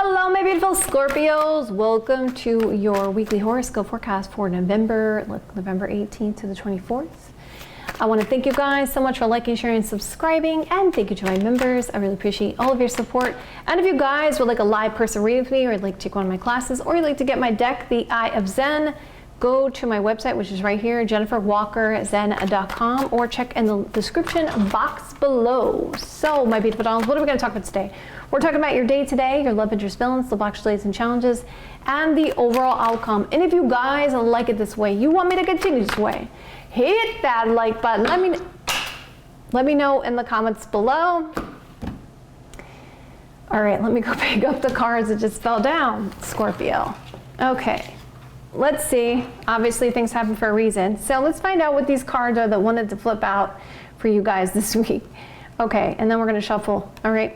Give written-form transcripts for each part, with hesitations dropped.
Hello, my beautiful Scorpios. Welcome to your weekly horoscope forecast for November 18th to the 24th. I want to thank you guys so much for liking, sharing, and subscribing, and thank you to my members. I really appreciate all of your support. And if you guys would like a live person reading with me, or you'd like to take one of my classes, or you'd like to get my deck, The Eye of Zen, go to my website, which is right here, jenniferwalkerzen.com, or check in the description box below. So, my beautiful dolls, what are we going to talk about today? We're talking about your day today, your love interest feelings, the blocks, delays, and challenges, and the overall outcome. And if you guys like it this way, you want me to continue this way, hit that like button. Let me know in the comments below. All right, let me go pick up the cards that just fell down, Scorpio. Okay, let's see. Obviously, things happen for a reason. So let's find out what these cards are that wanted to flip out for you guys this week. Okay, and then we're going to shuffle. All right.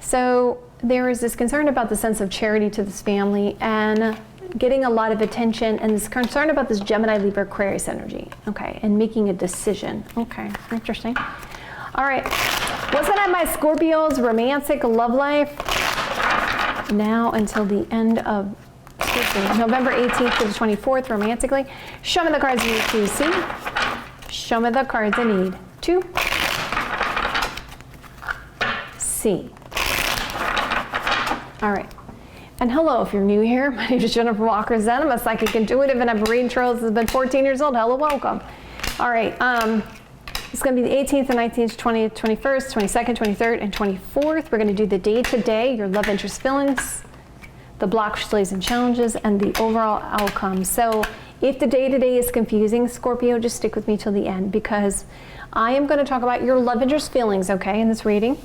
So there is this concern about the sense of charity to this family and getting a lot of attention, and this concern about this Gemini, Libra, Aquarius energy. Okay, and making a decision. Okay, interesting. All right, what's going on my Scorpio's romantic love life now until the end of November 18th to the 24th romantically? Show me the cards you need to see. Show me the cards I need to see. All right. And hello, if you're new here, my name is Jennifer Walker Zen. I'm a psychic intuitive, and I've been reading tarots since I've been 14 years old. Hello, welcome. All right. It's going to be the 18th, the 19th, 20th, 21st, 22nd, 23rd, and 24th. We're going to do the day-to-day, your love interest feelings, the blocks, delays, and challenges, and the overall outcome. So if the day-to-day is confusing, Scorpio, just stick with me till the end, because I am going to talk about your love interest feelings, okay, in this reading.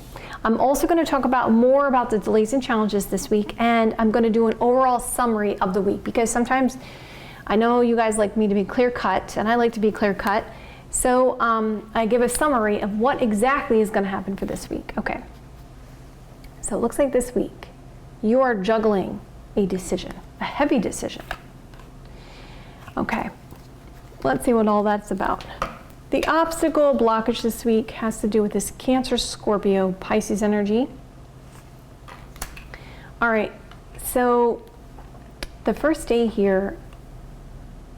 I'm also going to talk about more about the delays and challenges this week, and I'm going to do an overall summary of the week, because sometimes I know you guys like me to be clear-cut, and I like to be clear-cut. So I give a summary of what exactly is going to happen for this week. Okay. So it looks like this week you are juggling a decision, a heavy decision. Okay. Let's see what all that's about. The obstacle blockage this week has to do with this Cancer, Scorpio, Pisces energy. All right, so the first day here,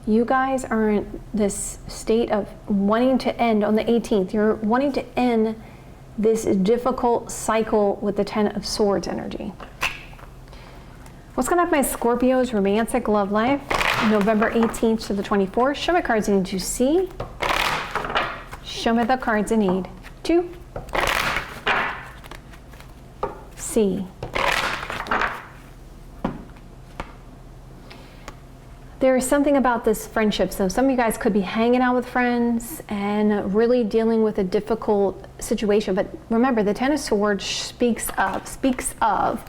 you guys are in this state of wanting to end on the 18th. You're wanting to end this difficult cycle with the Ten of Swords energy. What's going to happen, my Scorpio's romantic love life, November 18th to the 24th? Show me cards you need to see. Show me the cards I need to see. There is something about this friendship. So some of you guys could be hanging out with friends and really dealing with a difficult situation. But remember, the Ten of Swords speaks of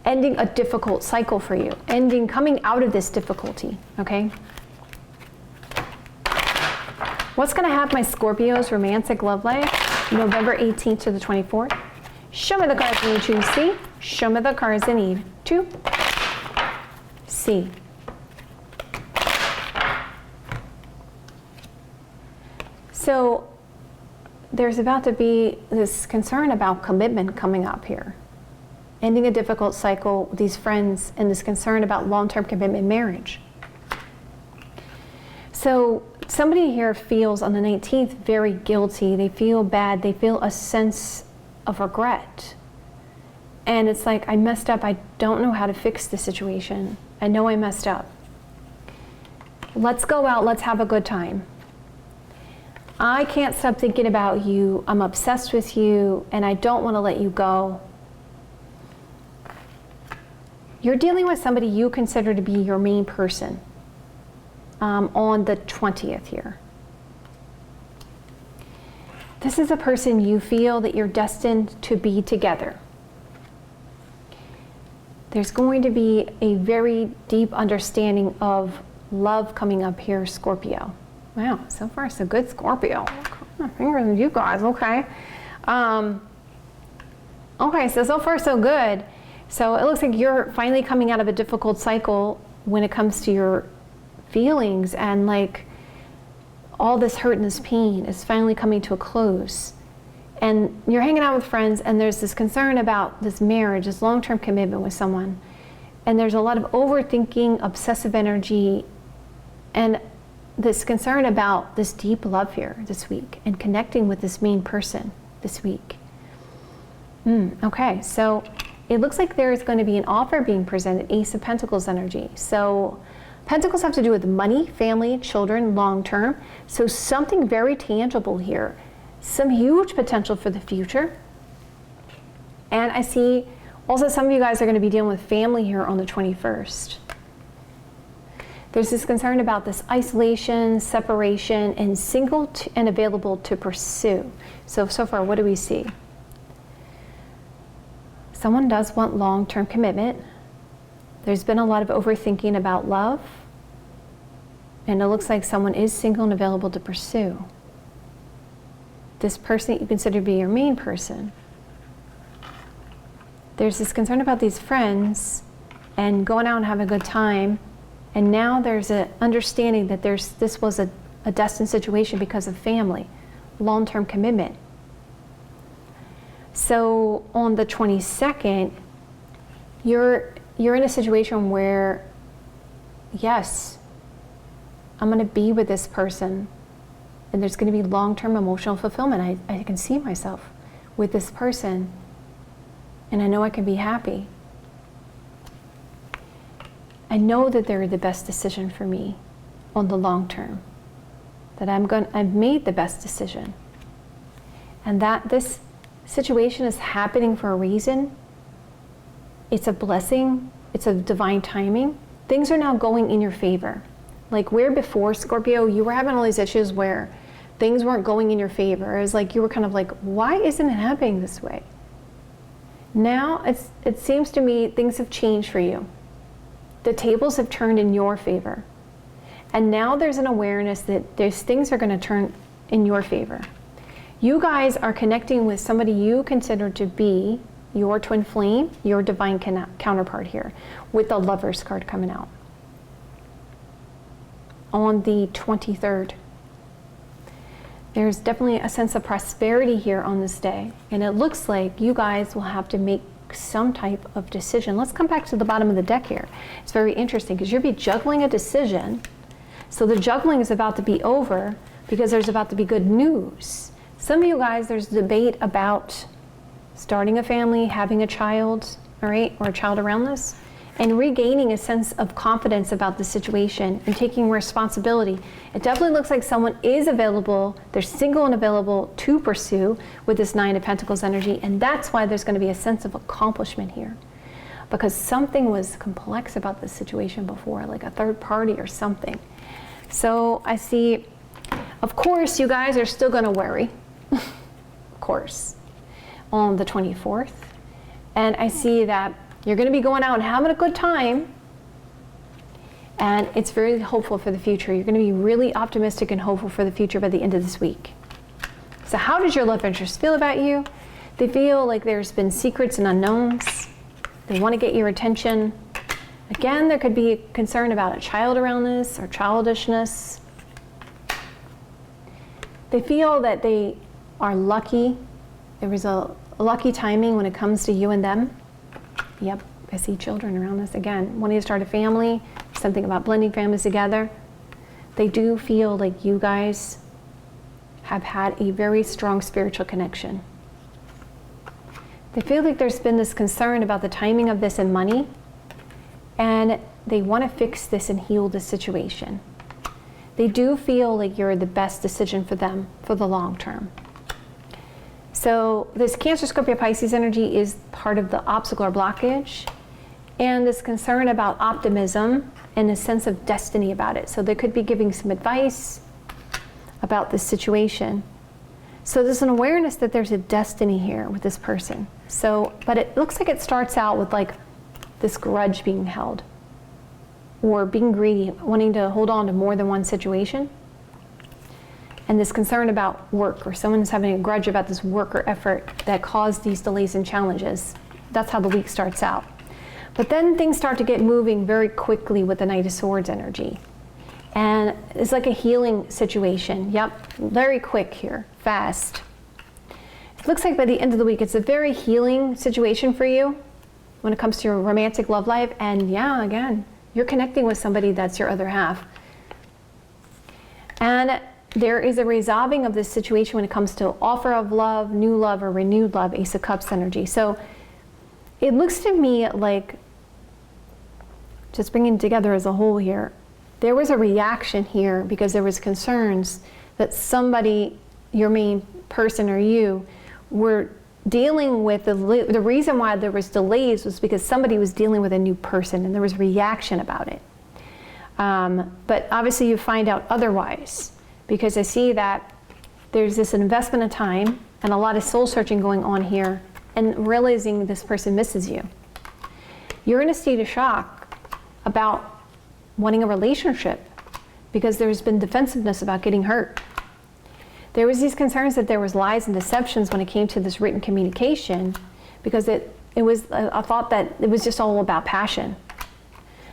ending a difficult cycle for you, coming out of this difficulty, okay? What's going to happen, my Scorpio's romantic love life, November 18th to the 24th? Show me the cards you need to see. Show me the cards I need to see. So there's about to be this concern about commitment coming up here. Ending a difficult cycle with these friends, and this concern about long-term commitment marriage. So somebody here feels on the 19th very guilty. They feel bad. They feel a sense of regret. And it's like, I messed up. I don't know how to fix the situation. I know I messed up. Let's go out. Let's have a good time. I can't stop thinking about you. I'm obsessed with you, and I don't want to let you go. You're dealing with somebody you consider to be your main person. On the 20th here. This is a person you feel that you're destined to be together. There's going to be a very deep understanding of love coming up here, Scorpio. Wow, so far so good, Scorpio. Fingers on you guys, okay. Okay, so far so good. So it looks like you're finally coming out of a difficult cycle when it comes to your feelings, and like all this hurt and this pain is finally coming to a close. And you're hanging out with friends, and there's this concern about this marriage, this long-term commitment with someone. And there's a lot of overthinking, obsessive energy, and this concern about this deep love here this week and connecting with this main person this week. Okay, so it looks like there is going to be an offer being presented, Ace of Pentacles energy. So Pentacles have to do with money, family, children, long-term. So something very tangible here. Some huge potential for the future. And I see also some of you guys are going to be dealing with family here on the 21st. There's this concern about this isolation, separation, and single and available to pursue. So far, what do we see? Someone does want long-term commitment. There's been a lot of overthinking about love. And it looks like someone is single and available to pursue. This person that you consider to be your main person. There's this concern about these friends and going out and having a good time. And now there's an understanding that this was a destined situation because of family, long-term commitment. So on the 22nd, you're in a situation where, yes, I'm going to be with this person, and there's going to be long-term emotional fulfillment. I can see myself with this person, and I know I can be happy. I know that they're the best decision for me on the long term, that I've made the best decision, and that this situation is happening for a reason. It's a blessing. It's a divine timing. Things are now going in your favor. Like where before, Scorpio, you were having all these issues where things weren't going in your favor. It was like you were kind of like, why isn't it happening this way? Now it seems to me things have changed for you. The tables have turned in your favor. And now there's an awareness that these things are going to turn in your favor. You guys are connecting with somebody you consider to be your twin flame, your divine counterpart here, with the Lovers card coming out on the 23rd. There's definitely a sense of prosperity here on this day, and it looks like you guys will have to make some type of decision. Let's come back to the bottom of the deck here. It's very interesting because you'll be juggling a decision. So the juggling is about to be over because there's about to be good news. Some of you guys, there's debate about starting a family, having a child, all right, or a child around this, and regaining a sense of confidence about the situation and taking responsibility. It definitely looks like someone is available, they're single and available to pursue with this Nine of Pentacles energy, and that's why there's going to be a sense of accomplishment here. Because something was complex about this situation before, like a third party or something. So I see, of course, you guys are still going to worry, of course, on the 24th. And I see that you're going to be going out and having a good time. And it's very hopeful for the future. You're going to be really optimistic and hopeful for the future by the end of this week. So how does your love interest feel about you? They feel like there's been secrets and unknowns. They want to get your attention. Again, there could be a concern about a child around this or childishness. They feel that they are lucky. There was a lucky timing when it comes to you and them. Yep, I see children around this again. Wanting to start a family, something about blending families together. They do feel like you guys have had a very strong spiritual connection. They feel like there's been this concern about the timing of this and money, and they want to fix this and heal this situation. They do feel like you're the best decision for them for the long term. So this Cancer, Scorpio, Pisces energy is part of the obstacle or blockage, and this concern about optimism and a sense of destiny about it. So they could be giving some advice about this situation. So there's an awareness that there's a destiny here with this person. So, but it looks like it starts out with like this grudge being held, or being greedy, wanting to hold on to more than one situation. And this concern about work, or someone's having a grudge about this work or effort that caused these delays and challenges. That's how the week starts out. But then things start to get moving very quickly with the Knight of Swords energy. And it's like a healing situation. Yep, very quick here, fast. looks like by the end of the week, it's a very healing situation for you when it comes to your romantic love life. And yeah, again, you're connecting with somebody that's your other half. And there is a resolving of this situation when it comes to offer of love, new love, or renewed love, Ace of Cups energy. So it looks to me like, just bringing together as a whole here, there was a reaction here because there was concerns that somebody, your main person or you, were dealing with the reason why there was delays was because somebody was dealing with a new person and there was reaction about it. But obviously you find out otherwise, because I see that there's this investment of time and a lot of soul searching going on here and realizing this person misses you. You're in a state of shock about wanting a relationship because there's been defensiveness about getting hurt. There was these concerns that there was lies and deceptions when it came to this written communication because it was a thought that it was just all about passion.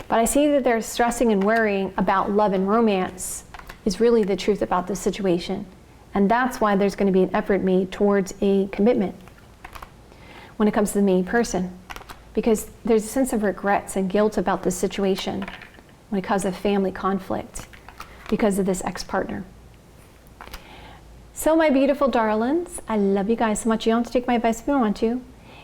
But I see that there's stressing and worrying about love and romance is really the truth about this situation. And that's why there's going to be an effort made towards a commitment when it comes to the main person. Because there's a sense of regrets and guilt about this situation when it comes to family conflict because of this ex-partner. So my beautiful darlings, I love you guys so much. You don't have to take my advice if you don't want to.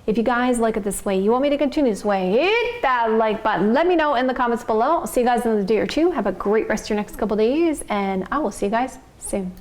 If you guys like it this way, you want me to continue this way, hit that like button. Let me know in the comments below. I'll see you guys in another day or two. Have a great rest of your next couple days, and I will see you guys soon.